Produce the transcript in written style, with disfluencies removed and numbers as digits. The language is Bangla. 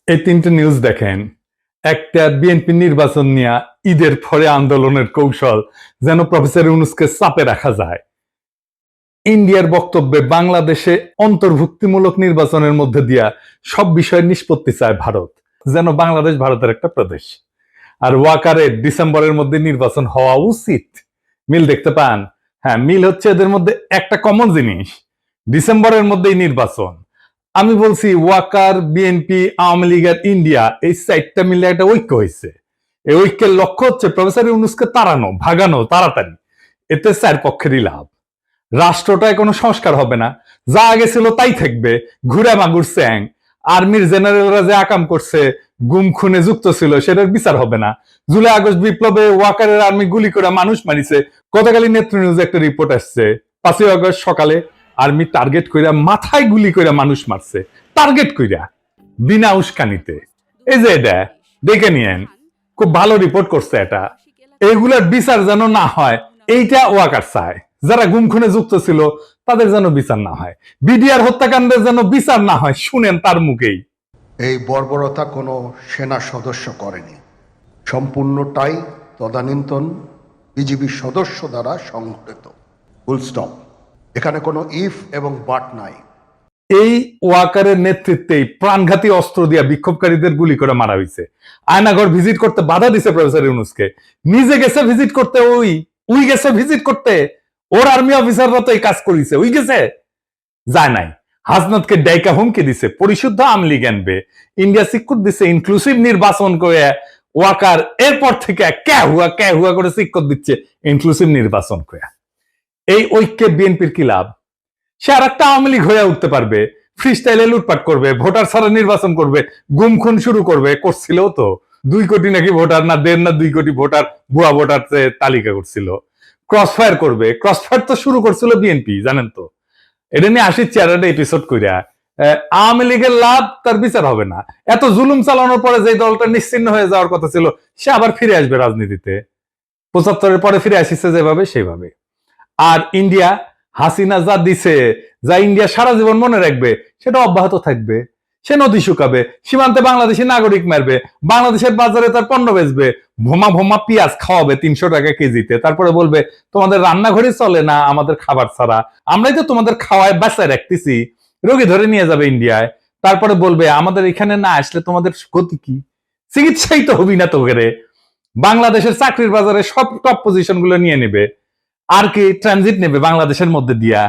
এই তিনটে নিউজ দেখেন। একটা, বিএনপি নির্বাচন নিয়ে ঈদের পরে আন্দোলনের কৌশল যেন প্রফেসর ইউনূসকে চাপে রাখা যায়। ইন্ডিয়ার বক্তব্যে বাংলাদেশে অন্তর্ভুক্তিমূলক নির্বাচনের মধ্যে দিয়া সব বিষয়ের নিষ্পত্তি চায় ভারত, যেন বাংলাদেশ ভারতের একটা প্রদেশ। আর ওয়াকারের ডিসেম্বরের মধ্যে নির্বাচন হওয়া উচিত। মিল দেখতে পান? হ্যাঁ, মিল হচ্ছে এদের মধ্যে একটা কমন জিনিস, ডিসেম্বরের মধ্যেই নির্বাচন। আমি বলছি ওয়াকার, বিএনপি, আওয়ামী লীগ আর ইন্ডিয়া, এই চারটা মিলে একটা ঐক্য হয়েছে। এই ঐক্যের লক্ষ্য হচ্ছে প্রফেসর ইউনূসকে তাড়ানো, ভাগানো তাড়াতাড়ি। এতে চার পক্ষেরই লাভ। রাষ্ট্রটায় কোনো সংস্কার হবে না, যা আগে ছিল তাই থাকবে, ঘুরে মাগুর চ্যাং। আর্মির জেনারেলরা যে আকাম করছে, গুম খুনে যুক্ত ছিল, সেটার বিচার হবে না। জুলাই আগস্ট বিপ্লবে ওয়াকারের আর্মি গুলি করে মানুষ মারিছে। গতকালই নেত্র নিউজে একটা রিপোর্ট আসছে, 5ই আগস্ট সকালে আর্মি টার্গেট কইরা মাথায় গুলি কইরা মানুষ মারছে, টার্গেট কইরা, বিনা উস্কানিতে। এই যে এটা দেখে নিয়েন, খুব ভালো রিপোর্ট করছে এটা। এগুলার বিচার যেন না হয়, এইটা ওয়াকার চায়। যারা গুম খুনে যুক্ত ছিল তাদের যেন বিচার না হয়, বিডিআর হত্যাকাণ্ডের যেন বিচার না হয়। শুনেন তার মুখেই। এই বর্বরতা কোনো সেনা সদস্য করেনি, সম্পূর্ণটাই তদানীন্তন বিজিবি সদস্য দ্বারা সংঘটিত। Full stop. এখানে কোনো ইফ এবং বাট নাই। এই ওয়াকারের নেতৃত্বেই প্রাণঘাতী অস্ত্র দিয়া বিক্ষোভকারীদের গুলি করে মারা হয়েছে। আয়নাঘর ভিজিট করতে বাধা দিছে প্রফেসর ইউনূসকে। নিজে গেছে ভিজিট করতে, ওই গেছে ভিজিট করতে। ওর আর্মি অফিসাররা তো এই কাজ করেছে, ওই গেছে, যায় নাই। হাসনাতকে ডাইকা হুমকি দিছে, পরিশুদ্ধ আওয়ামী লীগ আনবে। ইন্ডিয়া সিকুট দিছে ইনক্লুসিভ নির্বাচন করে। ওয়াকার এরপর থেকে কে হুয়া করে সিকুট দিচ্ছে ইনক্লুসিভ নির্বাচন করে। এই ঐক্যে বিএনপির কি লাভ? সে আর একটা আওয়ামী লীগ হয়ে উঠতে পারবে, ফ্রি স্টাইলে লুটপাট করবে, ভোটার ছাড়া নির্বাচন করবে, গুম খুন শুরু করবে। করছিল তো 2 কোটি নাকি ভোটার, না 1.5 না 2 কোটি ভোটার, ভুয়া ভোটার তালিকা করছিল। ক্রসফায়ার করবে, ক্রসফায়ার তো শুরু করছিল বিএনপি, জানেন তো। এটা নিয়ে আসিচ্ছে আর একটা এপিসোড কইরা। আওয়ামী লীগের লাভ, তার বিচার হবে না। এত জুলুম চালানোর পরে যে দলটা নিশ্চিহ্ন হয়ে যাওয়ার কথা ছিল, সে আবার ফিরে আসবে রাজনীতিতে। 75-এর পরে ফিরে আসিছে যেভাবে, সেভাবে। আর ইন্ডিয়া, হাসিনা যা দিছে, যা ইন্ডিয়া সারা জীবন মনে রাখবে, সেটা অব্যাহত থাকবে। সে নদী শুকাবে, সীমান্তে বাংলাদেশি নাগরিক মারবে, বাংলাদেশের বাজারে তার পণ্য বেচবে, ভোমা ভোমা পেঁয়াজ খাওয়াবে 300 টাকা কেজিতে। তারপরে বলবে তোমাদের রান্নাঘরে চলে না আমাদের খাবার ছাড়া, আমরাই তো তোমাদের খাওয়ায় বাঁচায় রাখতেছি। রোগী ধরে নিয়ে যাবে ইন্ডিয়ায়। তারপরে বলবে আমাদের এখানে না আসলে তোমাদের গতি কি? চিকিৎসাই তো হবি না তোকে। বাংলাদেশের চাকরির বাজারে সব টপ পজিশন গুলো নিয়ে নেবে। আর কি ট্রানজিট নেবে বাংলাদেশের মধ্যে দিয়া।